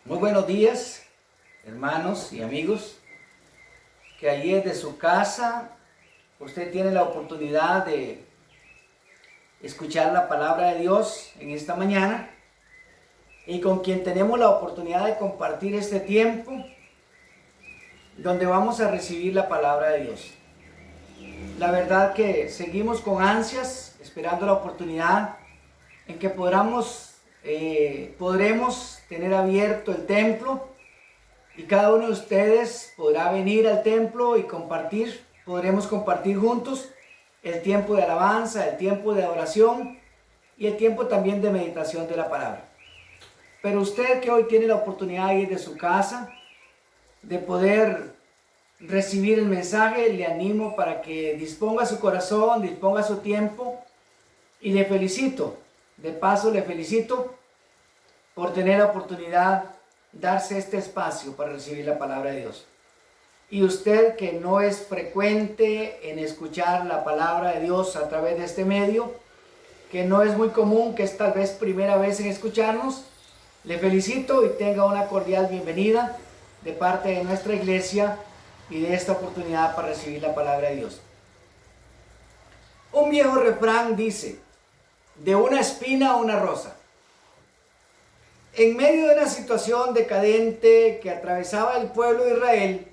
Muy buenos días, hermanos y amigos, que allí desde su casa usted tiene la oportunidad de escuchar la palabra de Dios en esta mañana y con quien tenemos la oportunidad de compartir este tiempo donde vamos a recibir la palabra de Dios. La verdad que seguimos con ansias esperando la oportunidad en que podremos tener abierto el templo y cada uno de ustedes podrá venir al templo y podremos compartir juntos el tiempo de alabanza, el tiempo de adoración y el tiempo también de meditación de la palabra. Pero usted que hoy tiene la oportunidad de ir de su casa, de poder recibir el mensaje, le animo para que disponga su corazón, disponga su tiempo y le felicito. De paso le felicito por tener la oportunidad de darse este espacio para recibir la palabra de Dios. Y usted que no es frecuente en escuchar la palabra de Dios a través de este medio, que no es muy común, que es tal vez primera vez en escucharnos, le felicito y tenga una cordial bienvenida de parte de nuestra iglesia y de esta oportunidad para recibir la palabra de Dios. Un viejo refrán dice: de una espina una rosa. En medio de una situación decadente que atravesaba el pueblo de Israel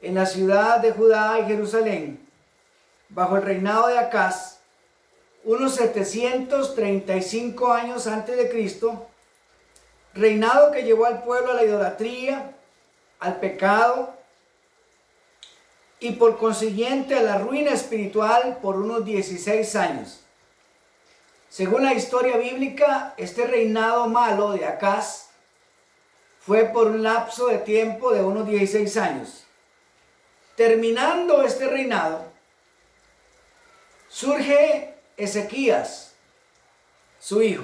en la ciudad de Judá y Jerusalén, bajo el reinado de Acaz, unos 735 años antes de Cristo, reinado que llevó al pueblo a la idolatría, al pecado y por consiguiente a la ruina espiritual por unos 16 años. Según la historia bíblica, este reinado malo de Acaz fue por un lapso de tiempo de unos 16 años. Terminando este reinado, surge Ezequías, su hijo.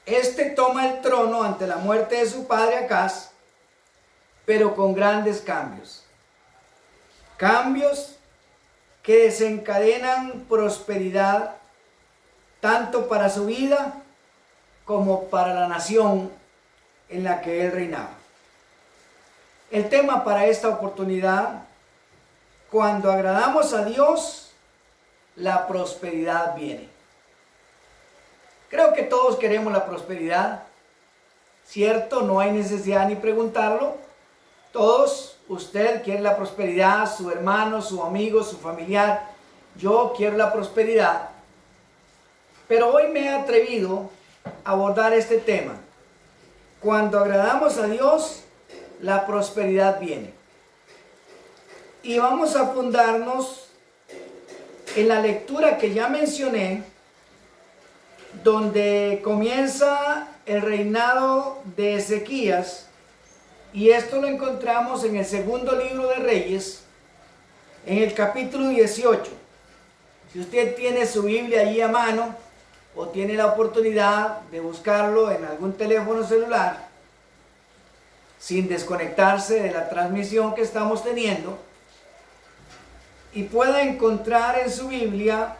Este toma el trono ante la muerte de su padre Acaz, pero con grandes cambios. Cambios que desencadenan prosperidad tanto para su vida como para la nación en la que él reinaba. El tema para esta oportunidad: cuando agradamos a Dios, la prosperidad viene. Creo que todos queremos la prosperidad, ¿cierto? No hay necesidad ni preguntarlo. Todos, usted quiere la prosperidad, su hermano, su amigo, su familiar. Yo quiero la prosperidad. Pero hoy me he atrevido a abordar este tema. Cuando agradamos a Dios, la prosperidad viene. Y vamos a fundarnos en la lectura que ya mencioné, donde comienza el reinado de Ezequías. Y esto lo encontramos en el segundo libro de Reyes, en el capítulo 18. Si usted tiene su Biblia allí a mano, o tiene la oportunidad de buscarlo en algún teléfono celular, sin desconectarse de la transmisión que estamos teniendo, y pueda encontrar en su Biblia,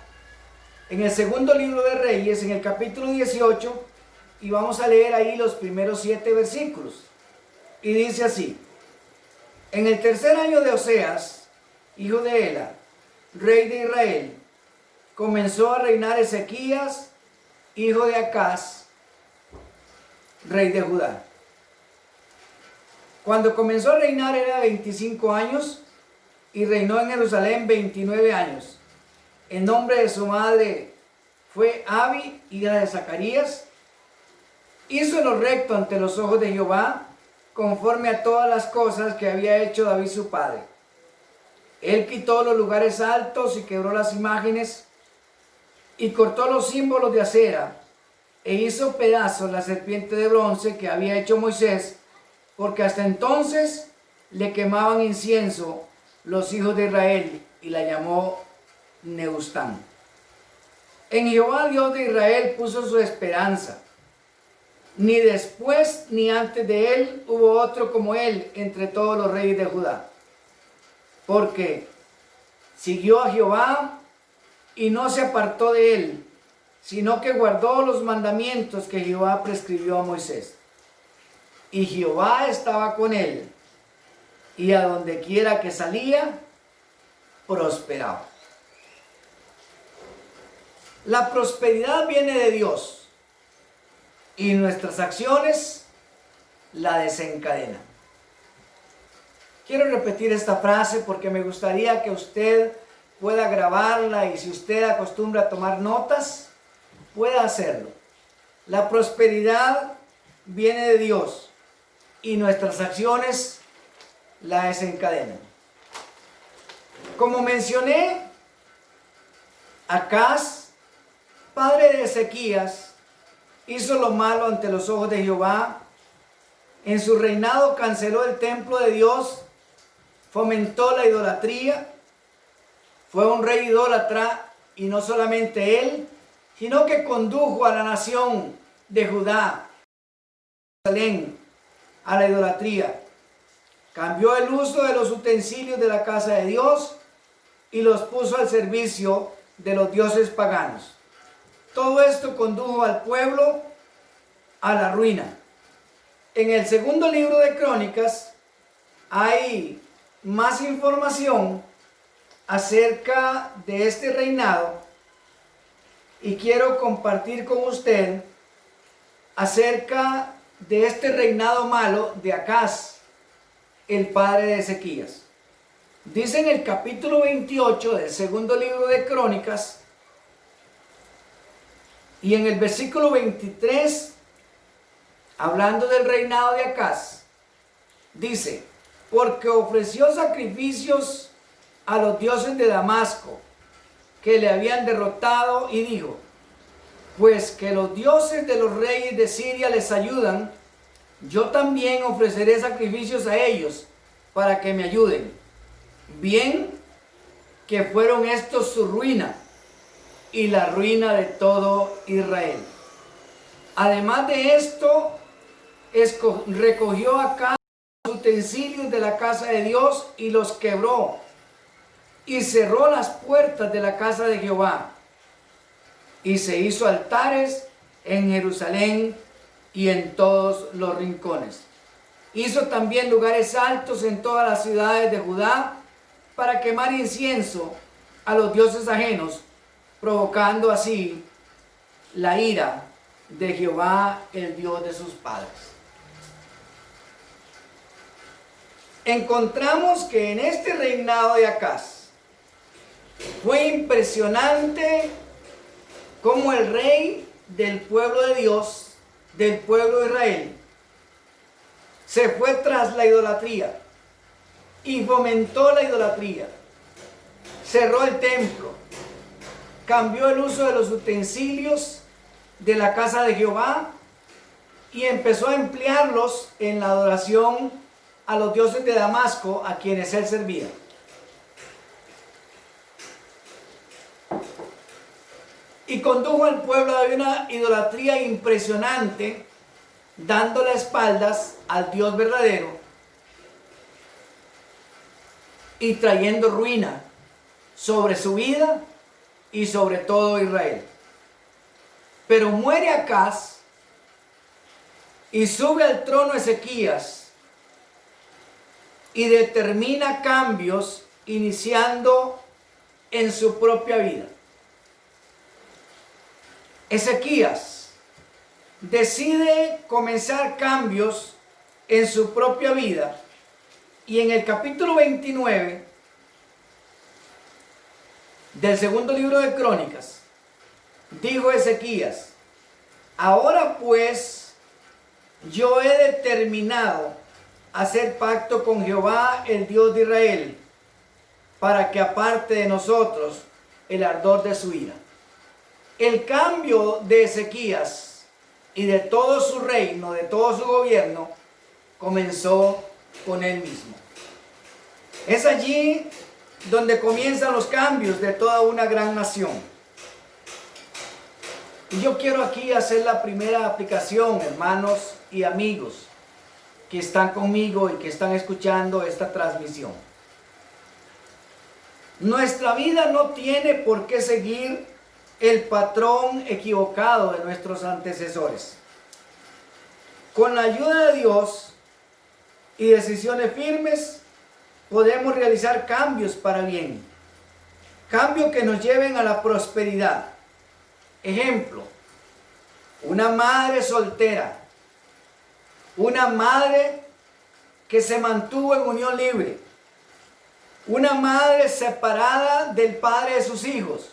en el segundo libro de Reyes, en el capítulo 18, y vamos a leer ahí los primeros 7 versículos. Y dice así: en el tercer año de Oseas, hijo de Ela, rey de Israel, comenzó a reinar Ezequías, hijo de Acaz, rey de Judá. Cuando comenzó a reinar era 25 años y reinó en Jerusalén 29 años. El nombre de su madre fue Abi, hija de Zacarías. Hizo lo recto ante los ojos de Jehová, conforme a todas las cosas que había hecho David su padre. Él quitó los lugares altos y quebró las imágenes y cortó los símbolos de acera e hizo pedazos la serpiente de bronce que había hecho Moisés, porque hasta entonces le quemaban incienso los hijos de Israel, y la llamó Nehushtan. En Jehová Dios de Israel puso su esperanza. Ni después ni antes de él hubo otro como él entre todos los reyes de Judá. Porque siguió a Jehová y no se apartó de él, sino que guardó los mandamientos que Jehová prescribió a Moisés. y Jehová estaba con él, y a donde quiera que salía, prosperaba. La prosperidad viene de Dios y nuestras acciones la desencadenan. Quiero repetir esta frase porque me gustaría que usted pueda grabarla, y si usted acostumbra a tomar notas, pueda hacerlo. La prosperidad viene de Dios y nuestras acciones la desencadenan. Como mencioné, Acaz, padre de Ezequías, hizo lo malo ante los ojos de Jehová. En su reinado canceló el templo de Dios, fomentó la idolatría, fue un rey idólatra, y no solamente él, sino que condujo a la nación de Judá, Jerusalén, a la idolatría. Cambió el uso de los utensilios de la casa de Dios y los puso al servicio de los dioses paganos. Todo esto condujo al pueblo a la ruina. En el segundo libro de Crónicas hay más información acerca de este reinado, y quiero compartir con usted acerca de este reinado malo de Acaz, el padre de Ezequías. Dice en el capítulo 28 del segundo libro de Crónicas, y en el versículo 23, hablando del reinado de Acaz, dice: porque ofreció sacrificios a los dioses de Damasco, que le habían derrotado, y dijo: pues que los dioses de los reyes de Siria les ayudan, yo también ofreceré sacrificios a ellos para que me ayuden. Bien que fueron estos su ruina y la ruina de todo Israel. Además de esto, recogió acá los utensilios de la casa de Dios y los quebró, y cerró las puertas de la casa de Jehová, y se hizo altares en Jerusalén y en todos los rincones. Hizo también lugares altos en todas las ciudades de Judá para quemar incienso a los dioses ajenos, provocando así la ira de Jehová, el Dios de sus padres. Encontramos que en este reinado de Acaz fue impresionante cómo el rey del pueblo de Dios, del pueblo de Israel, se fue tras la idolatría y fomentó la idolatría. Cerró el templo, cambió el uso de los utensilios de la casa de Jehová y empezó a emplearlos en la adoración a los dioses de Damasco, a quienes él servía. Y condujo al pueblo a una idolatría impresionante, dando las espaldas al Dios verdadero y trayendo ruina sobre su vida y sobre todo Israel. Pero muere Acaz y sube al trono Ezequías y determina cambios, iniciando en su propia vida. Ezequías decide comenzar cambios en su propia vida, y en el capítulo 29 del segundo libro de Crónicas dijo Ezequías: ahora pues yo he determinado hacer pacto con Jehová, el Dios de Israel, para que aparte de nosotros el ardor de su ira. El cambio de Ezequías y de todo su reino, de todo su gobierno, comenzó con él mismo. Es allí donde comienzan los cambios de toda una gran nación. Y yo quiero aquí hacer la primera aplicación, hermanos y amigos que están conmigo y que están escuchando esta transmisión. Nuestra vida no tiene por qué seguir el patrón equivocado de nuestros antecesores. Con la ayuda de Dios y decisiones firmes, podemos realizar cambios para bien. Cambios que nos lleven a la prosperidad. Ejemplo, una madre soltera, una madre que se mantuvo en unión libre, una madre separada del padre de sus hijos,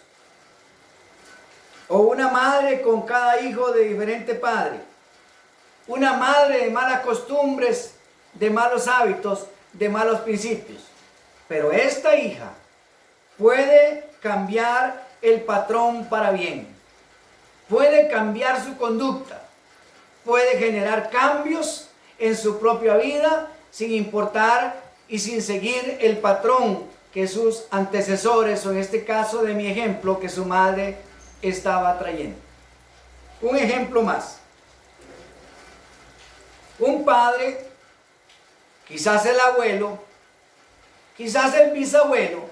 o una madre con cada hijo de diferente padre, una madre de malas costumbres, de malos hábitos, de malos principios. Pero esta hija puede cambiar el patrón para bien, puede cambiar su conducta, puede generar cambios en su propia vida sin importar y sin seguir el patrón que sus antecesores, o en este caso de mi ejemplo, que su madre estaba trayendo. Un ejemplo más. Un padre, quizás el abuelo, quizás el bisabuelo,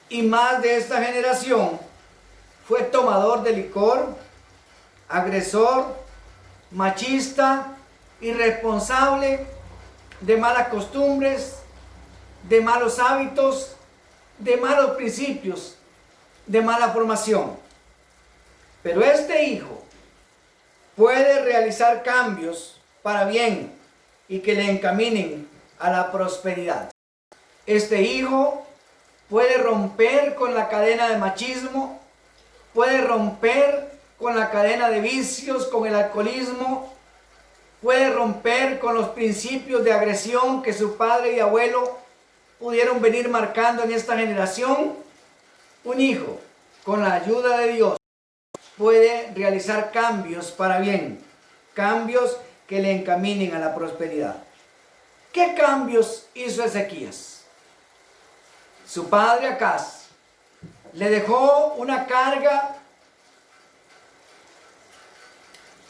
y más de esta generación, fue tomador de licor, agresor, machista, irresponsable, de malas costumbres, de malos hábitos, de malos principios, de mala formación. Pero este hijo puede realizar cambios para bien y que le encaminen a la prosperidad. Este hijo puede romper con la cadena de machismo, puede romper con la cadena de vicios, con el alcoholismo, puede romper con los principios de agresión que su padre y abuelo pudieron venir marcando en esta generación. Un hijo, con la ayuda de Dios, puede realizar cambios para bien, cambios que le encaminen a la prosperidad. ¿Qué cambios hizo Ezequías? Su padre Acaz le dejó una carga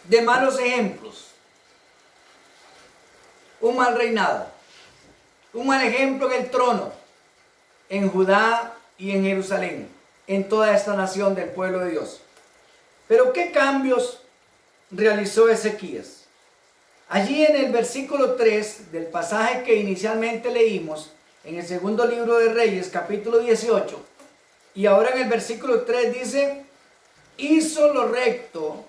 de malos ejemplos, un mal reinado, un mal ejemplo en el trono, en Judá y en Jerusalén, en toda esta nación del pueblo de Dios. Pero ¿qué cambios realizó Ezequías? Allí en el versículo 3 del pasaje que inicialmente leímos, en el segundo libro de Reyes, capítulo 18, y ahora en el versículo 3 dice: hizo lo recto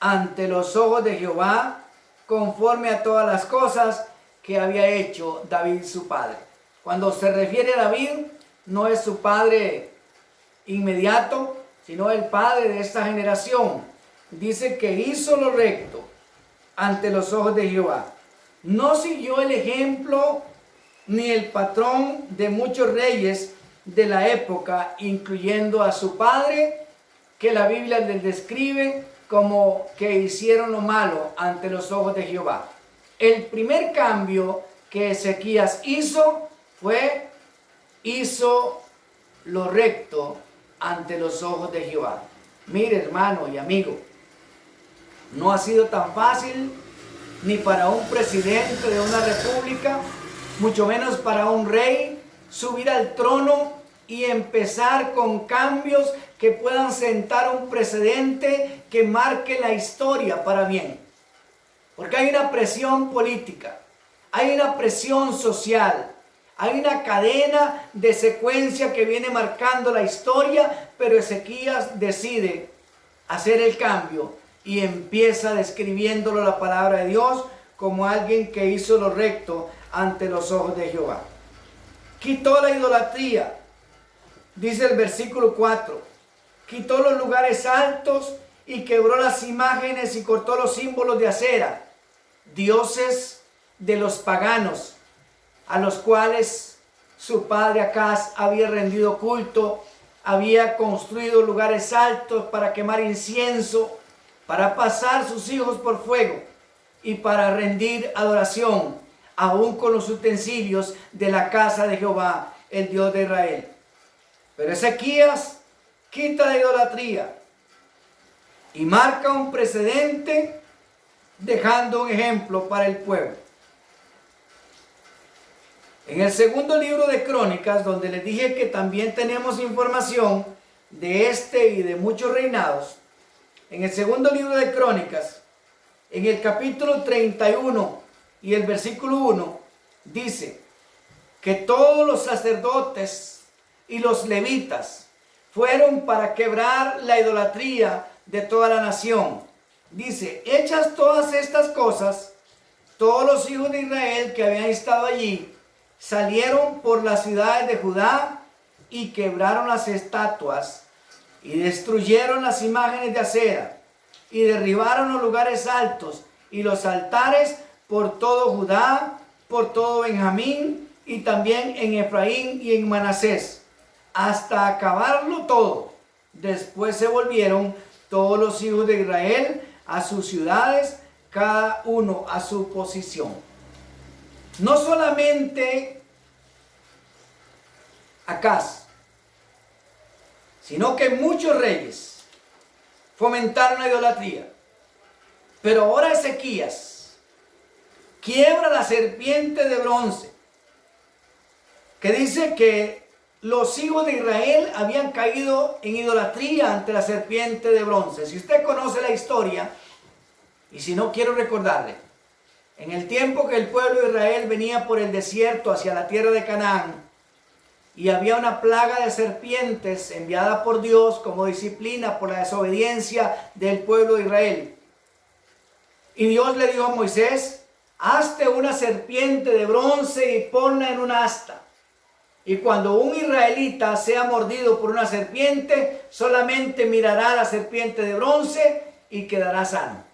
ante los ojos de Jehová, conforme a todas las cosas que había hecho David su padre. Cuando se refiere a David, no es su padre inmediato, sino el padre de esta generación. Dice que hizo lo recto ante los ojos de Jehová. No siguió el ejemplo ni el patrón de muchos reyes de la época, incluyendo a su padre, que la Biblia les describe como que hicieron lo malo ante los ojos de Jehová. El primer cambio que Ezequías hizo fue: hizo lo recto ante los ojos de Jehová. Mire, hermano y amigo, no ha sido tan fácil ni para un presidente de una república, mucho menos para un rey, subir al trono y empezar con cambios que puedan sentar un precedente que marque la historia para bien. Porque hay una presión política, hay una presión social, hay una cadena de secuencia que viene marcando la historia, pero Ezequías decide hacer el cambio y empieza describiéndolo la palabra de Dios como alguien que hizo lo recto ante los ojos de Jehová. Quitó la idolatría, dice el versículo 4, quitó los lugares altos y quebró las imágenes y cortó los símbolos de acera, dioses de los paganos, a los cuales su padre Acaz había rendido culto, había construido lugares altos para quemar incienso, para pasar sus hijos por fuego y para rendir adoración, aún con los utensilios de la casa de Jehová, el Dios de Israel. Pero Ezequías quita la idolatría y marca un precedente, dejando un ejemplo para el pueblo. En el segundo libro de Crónicas, donde les dije que también tenemos información de este y de muchos reinados, en el segundo libro de Crónicas, En el capítulo 31 y el versículo 1 dice que todos los sacerdotes y los levitas fueron para quebrar la idolatría de toda la nación. Dice, hechas todas estas cosas, todos los hijos de Israel que habían estado allí salieron por las ciudades de Judá y quebraron las estatuas y destruyeron las imágenes de acera y derribaron los lugares altos y los altares por todo Judá, por todo Benjamín y también en Efraín y en Manasés, hasta acabarlo todo. Después se volvieron todos los hijos de Israel a sus ciudades, cada uno a su posición. No solamente Acaz, sino que muchos reyes fomentaron la idolatría. Pero ahora Ezequías quiebra la serpiente de bronce, que dice que los hijos de Israel habían caído en idolatría ante la serpiente de bronce. Si usted conoce la historia, y si no, quiero recordarle, en el tiempo que el pueblo de Israel venía por el desierto hacia la tierra de Canaán, y había una plaga de serpientes enviada por Dios como disciplina por la desobediencia del pueblo de Israel. Y Dios le dijo a Moisés, hazte una serpiente de bronce y ponla en un asta. Y cuando un israelita sea mordido por una serpiente, solamente mirará a la serpiente de bronce y quedará sano.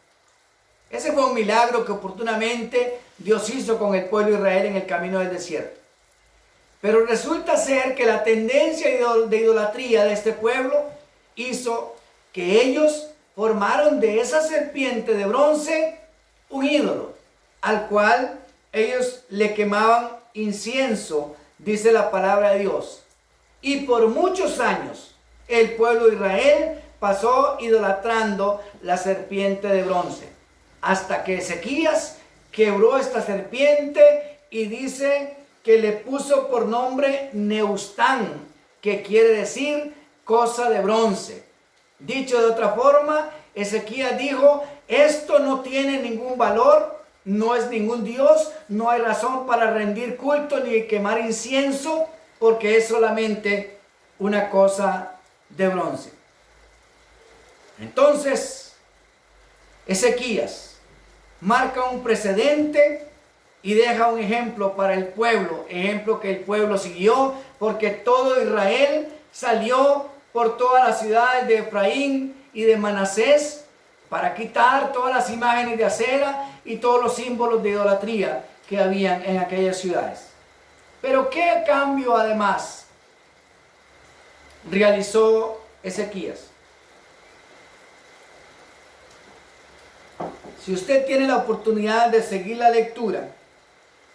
Ese fue un milagro que oportunamente Dios hizo con el pueblo de Israel en el camino del desierto. Pero resulta ser que la tendencia de idolatría de este pueblo hizo que ellos formaron de esa serpiente de bronce un ídolo, al cual ellos le quemaban incienso, dice la palabra de Dios. Y por muchos años el pueblo de Israel pasó idolatrando la serpiente de bronce, hasta que Ezequías quebró esta serpiente y dice que le puso por nombre Neustán, que quiere decir cosa de bronce. Dicho de otra forma, Ezequías dijo, esto no tiene ningún valor, no es ningún Dios, no hay razón para rendir culto ni quemar incienso, porque es solamente una cosa de bronce. Entonces, Ezequías marca un precedente y deja un ejemplo para el pueblo, ejemplo que el pueblo siguió, porque todo Israel salió por todas las ciudades de Efraín y de Manasés para quitar todas las imágenes de acera y todos los símbolos de idolatría que habían en aquellas ciudades. Pero ¿qué cambio además realizó Ezequías? Si usted tiene la oportunidad de seguir la lectura,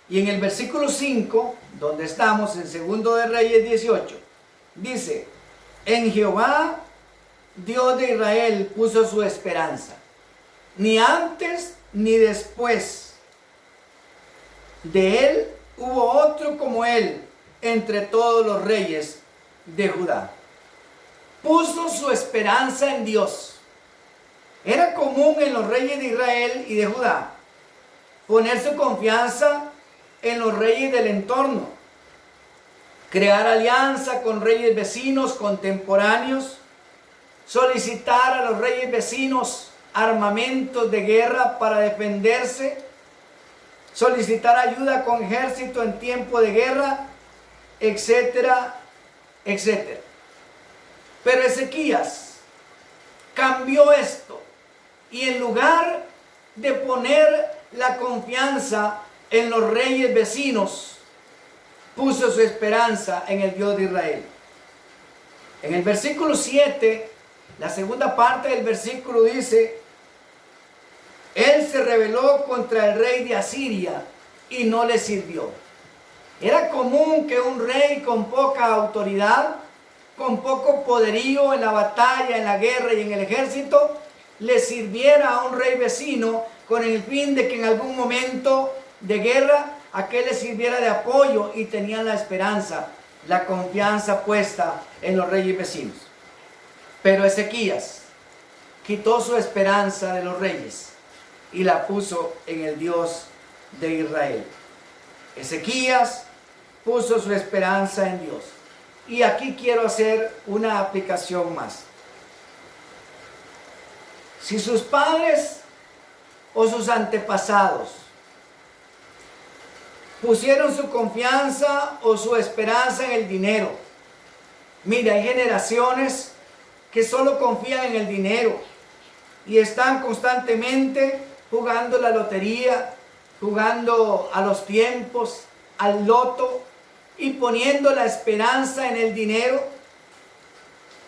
y en el versículo 5, donde estamos en Segundo de Reyes 18, dice, en Jehová, Dios de Israel, puso su esperanza, ni antes ni después de él hubo otro como él entre todos los reyes de Judá. Puso su esperanza en Dios. Era común en los reyes de Israel y de Judá poner su confianza en los reyes del entorno, crear alianza con reyes vecinos contemporáneos, solicitar a los reyes vecinos armamentos de guerra para defenderse, solicitar ayuda con ejército en tiempo de guerra, etcétera, etcétera. Pero Ezequías cambió esto y en lugar de poner la confianza en los reyes vecinos, puso su esperanza en el Dios de Israel. En el versículo 7, la segunda parte del versículo dice, él se rebeló contra el rey de Asiria y no le sirvió. Era común que un rey con poca autoridad, con poco poderío en la batalla, en la guerra y en el ejército, le sirviera a un rey vecino con el fin de que en algún momento de guerra aquel le sirviera de apoyo, y tenían la esperanza, la confianza puesta en los reyes vecinos. Pero Ezequías quitó su esperanza de los reyes y la puso en el Dios de Israel. Ezequías puso su esperanza en Dios. Y aquí quiero hacer una aplicación más. Si sus padres o sus antepasados pusieron su confianza o su esperanza en el dinero, mire, hay generaciones que solo confían en el dinero y están constantemente jugando la lotería, jugando a los tiempos, al loto y poniendo la esperanza en el dinero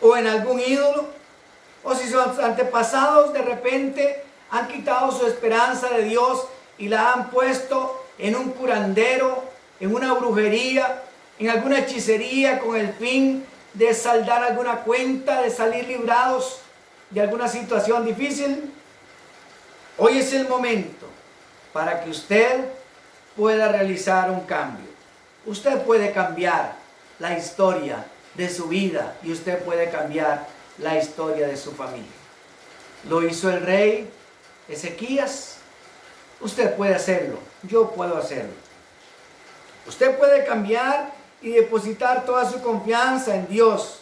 o en algún ídolo. O si sus antepasados de repente han quitado su esperanza de Dios y la han puesto en un curandero, en una brujería, en alguna hechicería con el fin de saldar alguna cuenta, de salir librados de alguna situación difícil. Hoy es el momento para que usted pueda realizar un cambio. Usted puede cambiar la historia de su vida y usted puede cambiar la historia de su familia. Lo hizo el rey Ezequías. Usted puede hacerlo. Yo puedo hacerlo. Usted puede cambiar y depositar toda su confianza en Dios.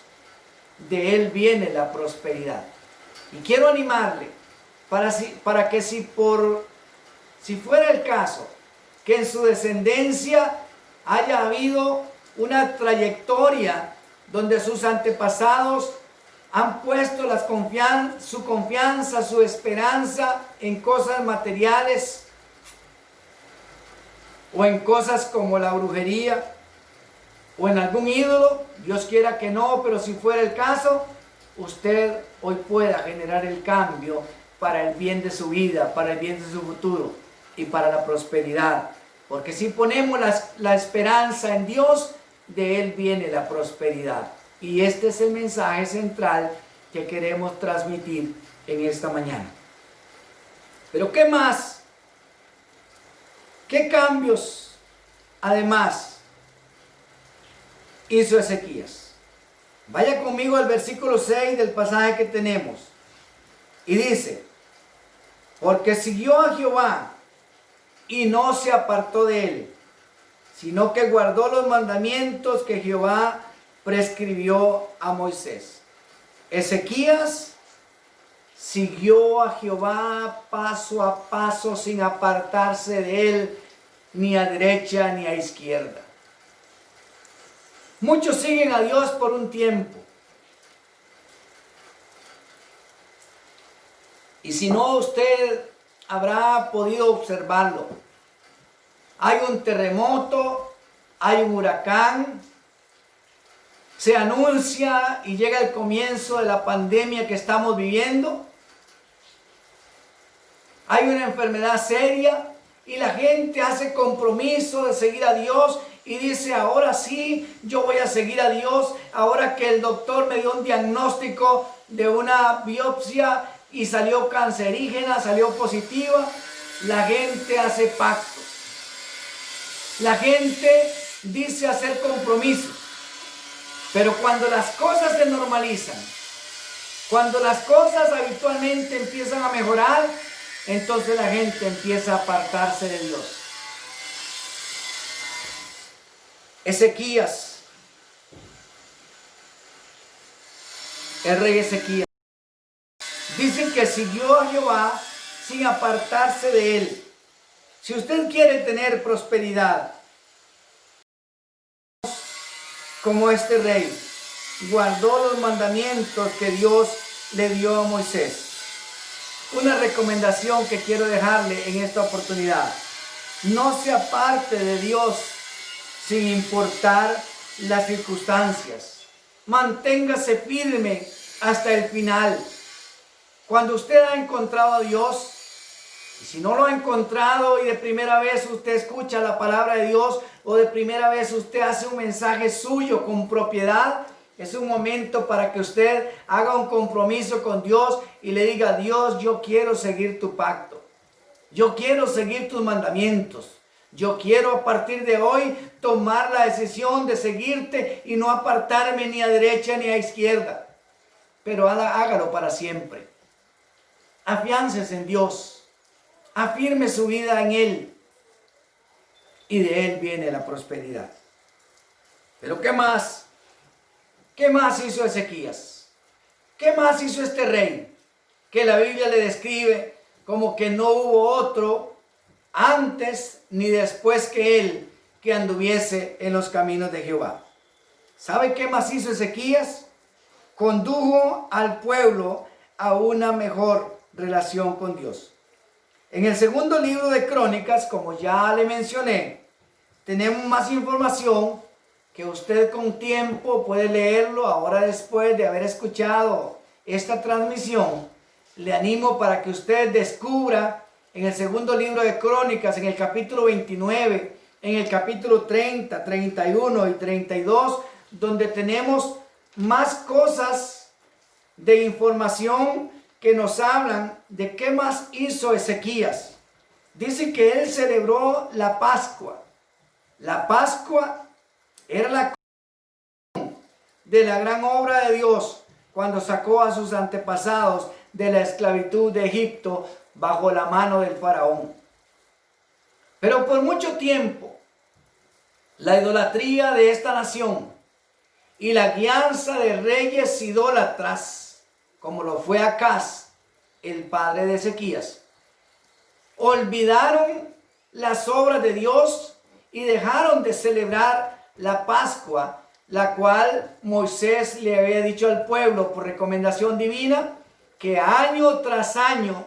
De Él viene la prosperidad. Y quiero animarle para que si fuera el caso que en su descendencia haya habido una trayectoria donde sus antepasados han puesto su confianza, su esperanza en cosas materiales o en cosas como la brujería o en algún ídolo. Dios quiera que no, pero si fuera el caso, usted hoy pueda generar el cambio para el bien de su vida, para el bien de su futuro y para la prosperidad. Porque si ponemos la esperanza en Dios, de Él viene la prosperidad. Y este es el mensaje central que queremos transmitir en esta mañana. Pero ¿qué más? ¿Qué cambios además hizo Ezequías? Vaya conmigo al versículo 6 del pasaje que tenemos. Y dice: porque siguió a Jehová y no se apartó de él, sino que guardó los mandamientos que Jehová prescribió a Moisés. Ezequías siguió a Jehová paso a paso sin apartarse de él, ni a derecha ni a izquierda. Muchos siguen a Dios por un tiempo. Y si no, usted habrá podido observarlo. Hay un terremoto, hay un huracán, se anuncia y llega el comienzo de la pandemia que estamos viviendo. Hay una enfermedad seria y la gente hace compromiso de seguir a Dios y dice: ahora sí, yo voy a seguir a Dios. Ahora que el doctor me dio un diagnóstico de una biopsia y salió cancerígena, salió positiva, la gente hace pactos. La gente dice hacer compromisos. Pero cuando las cosas se normalizan, cuando las cosas habitualmente empiezan a mejorar, entonces la gente empieza a apartarse de Dios. Ezequías, el rey Ezequías, dicen que siguió a Jehová sin apartarse de él. Si usted quiere tener prosperidad, como este rey, guardó los mandamientos que Dios le dio a Moisés. Una recomendación que quiero dejarle en esta oportunidad: no se aparte de Dios sin importar las circunstancias. Manténgase firme hasta el final. Cuando usted ha encontrado a Dios, y si no lo ha encontrado y de primera vez usted escucha la palabra de Dios, o de primera vez usted hace un mensaje suyo con propiedad, es un momento para que usted haga un compromiso con Dios y le diga: Dios, yo quiero seguir tu pacto. Yo quiero seguir tus mandamientos. Yo quiero a partir de hoy tomar la decisión de seguirte y no apartarme ni a derecha ni a izquierda. Pero hágalo para siempre. Afiánces en Dios. afirme su vida en Él y de Él viene la prosperidad. Pero ¿qué más? ¿Qué más hizo Ezequías? ¿Qué más hizo este rey? Que la Biblia le describe como que no hubo otro antes ni después que él que anduviese en los caminos de Jehová. ¿Sabe qué más hizo Ezequías? Condujo al pueblo a una mejor relación con Dios. En el segundo libro de Crónicas, como ya le mencioné, tenemos más información que usted con tiempo puede leerlo. Ahora, después de haber escuchado esta transmisión, le animo para que usted descubra en el segundo libro de Crónicas, en el capítulo 29, en el capítulo 30, 31 y 32, donde tenemos más cosas de información que nos hablan de qué más hizo Ezequías. Dice que él celebró la Pascua. La Pascua era la de la gran obra de Dios cuando sacó a sus antepasados de la esclavitud de Egipto bajo la mano del faraón. Pero por mucho tiempo la idolatría de esta nación y la guianza de reyes idólatras, como lo fue Acaz, el padre de Ezequías, olvidaron las obras de Dios y dejaron de celebrar la Pascua, la cual Moisés le había dicho al pueblo por recomendación divina, que año tras año,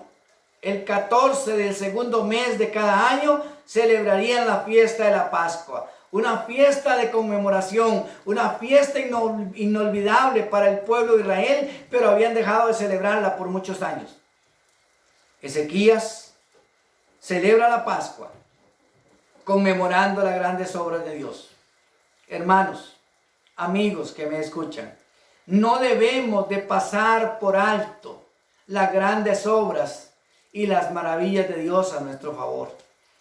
el 14 del segundo mes de cada año, celebrarían la fiesta de la Pascua. Una fiesta de conmemoración, una fiesta inolvidable para el pueblo de Israel, pero habían dejado de celebrarla por muchos años. Ezequías celebra la Pascua, conmemorando las grandes obras de Dios. Hermanos, amigos que me escuchan, no debemos de pasar por alto las grandes obras y las maravillas de Dios a nuestro favor.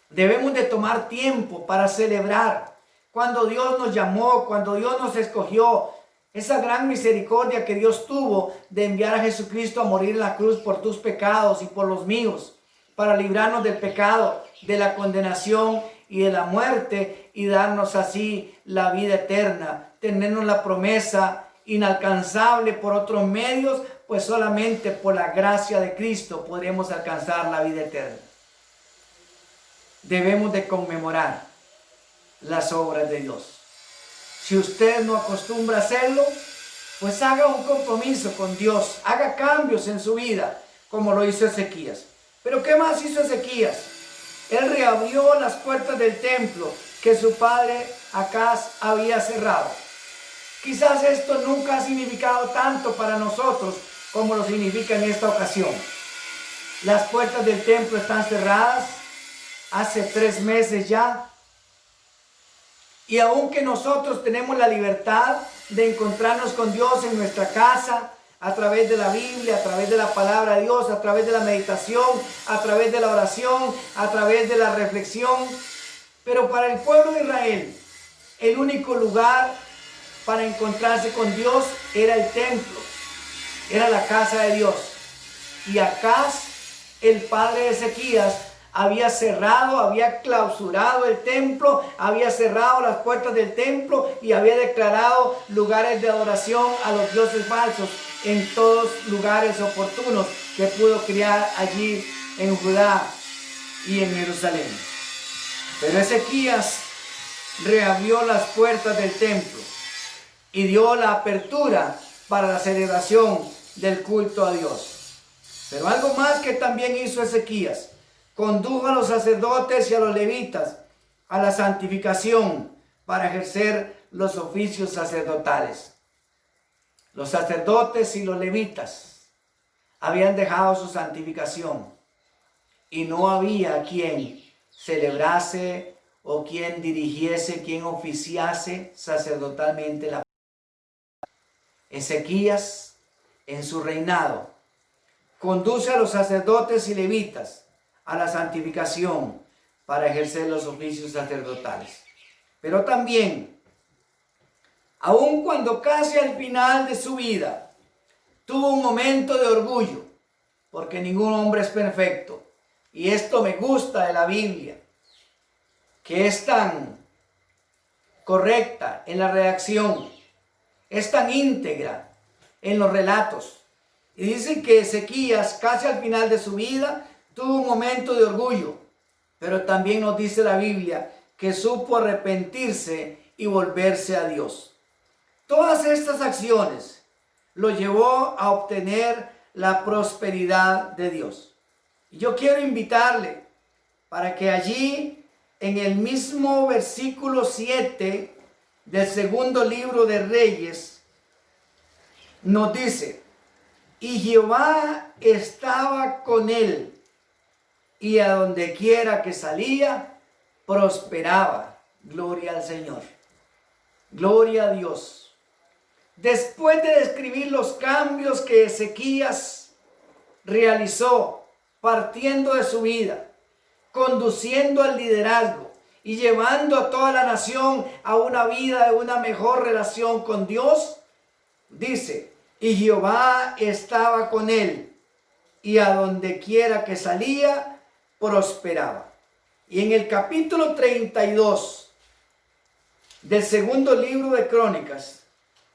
Debemos de tomar tiempo para celebrar cuando Dios nos llamó, cuando Dios nos escogió, esa gran misericordia que Dios tuvo de enviar a Jesucristo a morir en la cruz por tus pecados y por los míos, para librarnos del pecado, de la condenación y de la muerte, y darnos así la vida eterna, tenernos la promesa inalcanzable por otros medios, pues solamente por la gracia de Cristo podremos alcanzar la vida eterna. Debemos de conmemorar las obras de Dios. Si usted no acostumbra a hacerlo, pues haga un compromiso con Dios, haga cambios en su vida, como lo hizo Ezequías. Pero ¿qué más hizo Ezequías? Él reabrió las puertas del templo que su padre Acaz había cerrado. Quizás esto nunca ha significado tanto para nosotros como lo significa en esta ocasión. Las puertas del templo están cerradas hace 3 meses ya. Y aunque nosotros tenemos la libertad de encontrarnos con Dios en nuestra casa, a través de la Biblia, a través de la palabra de Dios, a través de la meditación, a través de la oración, a través de la reflexión. Pero para el pueblo de Israel, el único lugar para encontrarse con Dios era el templo, era la casa de Dios. Y Acaz, el padre de Ezequías, había cerrado, había clausurado el templo, había cerrado las puertas del templo y había declarado lugares de adoración a los dioses falsos en todos lugares oportunos que pudo criar allí en Judá y en Jerusalén. Pero Ezequías reabrió las puertas del templo y dio la apertura para la celebración del culto a Dios. Pero algo más que también hizo Ezequías: condujo a los sacerdotes y a los levitas a la santificación para ejercer los oficios sacerdotales. Los sacerdotes y los levitas habían dejado su santificación y no había quien celebrase o quien dirigiese, quien oficiase sacerdotalmente la. Ezequías, en su reinado, conduce a los sacerdotes y levitas a la santificación para ejercer los oficios sacerdotales. Pero también, aun cuando casi al final de su vida, tuvo un momento de orgullo, porque ningún hombre es perfecto, Y esto me gusta de la Biblia, que es tan correcta en la redacción, es tan íntegra en los relatos. Y dice que Ezequías, casi al final de su vida, tuvo un momento de orgullo, pero también nos dice la Biblia que supo arrepentirse y volverse a Dios. Todas estas acciones lo llevó a obtener la prosperidad de Dios. Y yo quiero invitarle para que allí, en el mismo versículo 7 del segundo libro de Reyes, nos dice: y Jehová estaba con él, y a donde quiera que salía, prosperaba. Gloria al Señor. Gloria a Dios. Después de describir los cambios que Ezequías realizó, partiendo de su vida, conduciendo al liderazgo y llevando a toda la nación a una vida de una mejor relación con Dios, dice: y Jehová estaba con él, y a donde quiera que salía, prosperaba. Y en el capítulo 32 del segundo libro de Crónicas,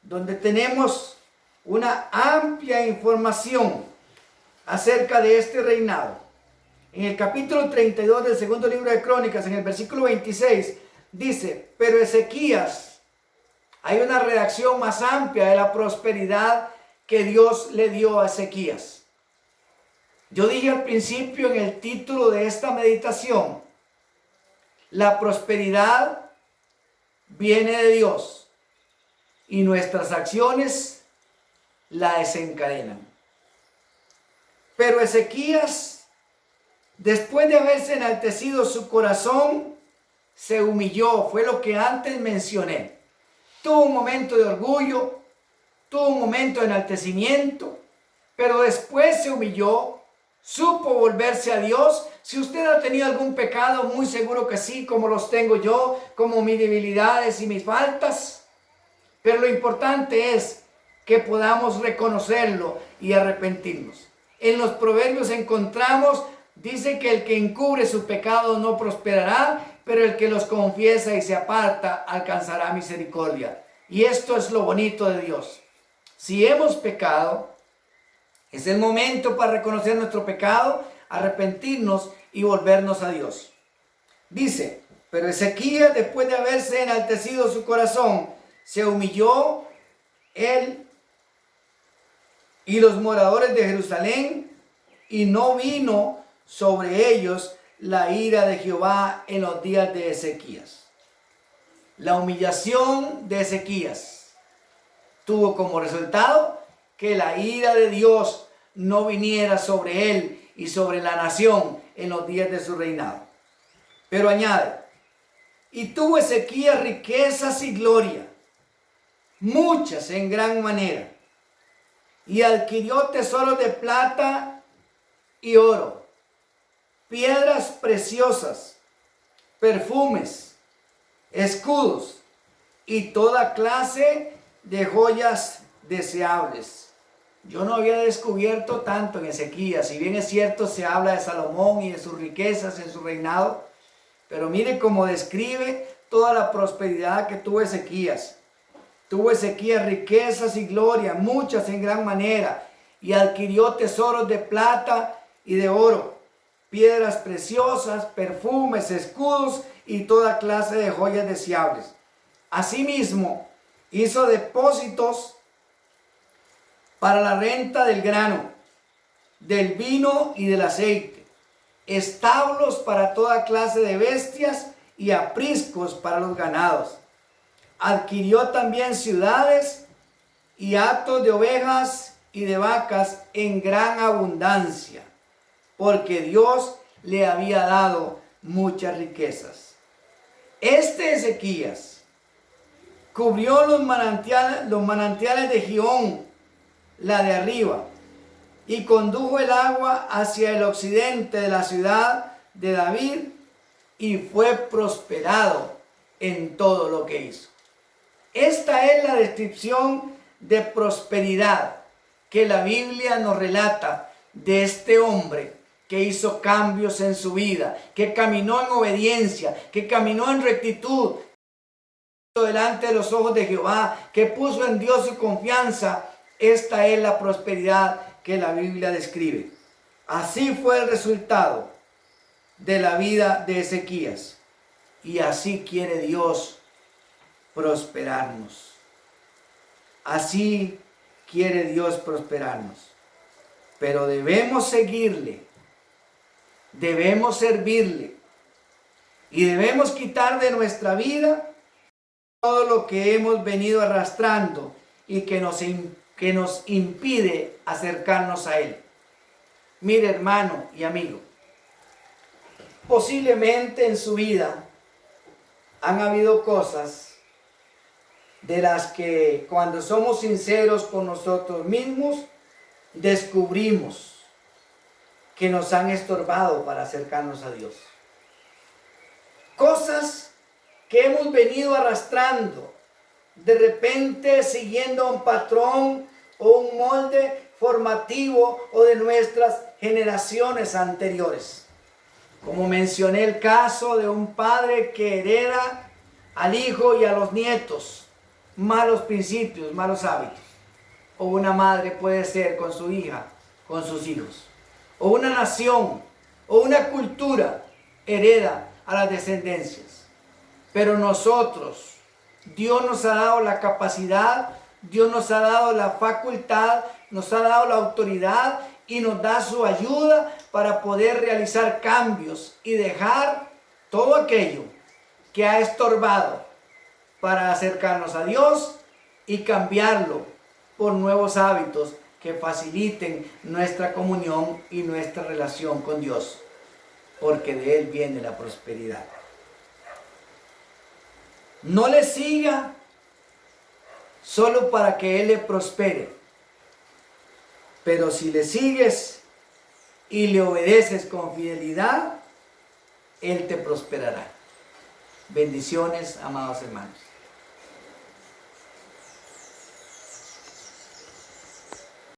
donde tenemos una amplia información acerca de este reinado, en el capítulo 32 del segundo libro de Crónicas, en el versículo 26, dice: pero Ezequías, hay una redacción más amplia de la prosperidad que Dios le dio a Ezequías. Yo dije al principio en el título de esta meditación, la prosperidad viene de Dios y nuestras acciones la desencadenan. Pero Ezequías, después de haberse enaltecido su corazón, se humilló. Fue lo que antes mencioné. Tuvo un momento de orgullo, tuvo un momento de enaltecimiento, pero después se humilló, supo volverse a Dios. Si usted ha tenido algún pecado, muy seguro que sí, como los tengo yo, como mis debilidades y mis faltas. Pero lo importante es que podamos reconocerlo y arrepentirnos. En los proverbios encontramos, dice que el que encubre su pecado no prosperará, pero el que los confiesa y se aparta alcanzará misericordia. Y esto es lo bonito de Dios. Si hemos pecado, es el momento para reconocer nuestro pecado, arrepentirnos y volvernos a Dios. Dice: pero Ezequías, después de haberse enaltecido su corazón, se humilló él y los moradores de Jerusalén, y no vino sobre ellos la ira de Jehová en los días de Ezequías. La humillación de Ezequías tuvo como resultado que la ira de Dios no viniera sobre él y sobre la nación en los días de su reinado. Pero añade: y tuvo Ezequías riquezas y gloria, muchas en gran manera, y adquirió tesoros de plata y oro, piedras preciosas, perfumes, escudos y toda clase de joyas deseables. Yo no había descubierto tanto en Ezequías. Si bien es cierto, se habla de Salomón y de sus riquezas en su reinado, pero mire cómo describe toda la prosperidad que tuvo Ezequías. Tuvo Ezequías riquezas y gloria, muchas en gran manera, y adquirió tesoros de plata y de oro, piedras preciosas, perfumes, escudos y toda clase de joyas deseables. Asimismo, hizo depósitos para la renta del grano, del vino y del aceite, establos para toda clase de bestias y apriscos para los ganados. Adquirió también ciudades y hatos de ovejas y de vacas en gran abundancia, porque Dios le había dado muchas riquezas. Este Ezequías cubrió los manantiales de Gihón, la de arriba, y condujo el agua hacia el occidente de la ciudad de David, y fue prosperado en todo lo que hizo. Esta es la descripción de prosperidad que la Biblia nos relata de este hombre que hizo cambios en su vida, que caminó en obediencia, que caminó en rectitud delante de los ojos de Jehová, que puso en Dios su confianza. Esta es la prosperidad que la Biblia describe. Así fue el resultado de la vida de Ezequías. Y así quiere Dios prosperarnos. Así quiere Dios prosperarnos. Pero debemos seguirle, debemos servirle y debemos quitar de nuestra vida todo lo que hemos venido arrastrando y que nos impide acercarnos a Él. Mire, hermano y amigo, posiblemente en su vida han habido cosas de las que cuando somos sinceros con nosotros mismos, descubrimos que nos han estorbado para acercarnos a Dios. Cosas que hemos venido arrastrando, de repente siguiendo un patrón o un molde formativo o de nuestras generaciones anteriores. Como mencioné el caso de un padre que hereda al hijo y a los nietos malos principios, malos hábitos. O una madre puede ser con su hija, con sus hijos. O una nación, o una cultura hereda a las descendencias. Pero nosotros, Dios nos ha dado la capacidad, Dios nos ha dado la facultad, nos ha dado la autoridad y nos da su ayuda para poder realizar cambios y dejar todo aquello que ha estorbado para acercarnos a Dios y cambiarlo por nuevos hábitos que faciliten nuestra comunión y nuestra relación con Dios, porque de Él viene la prosperidad. No le siga solo para que Él le prospere, pero si le sigues y le obedeces con fidelidad, Él te prosperará. Bendiciones, amados hermanos.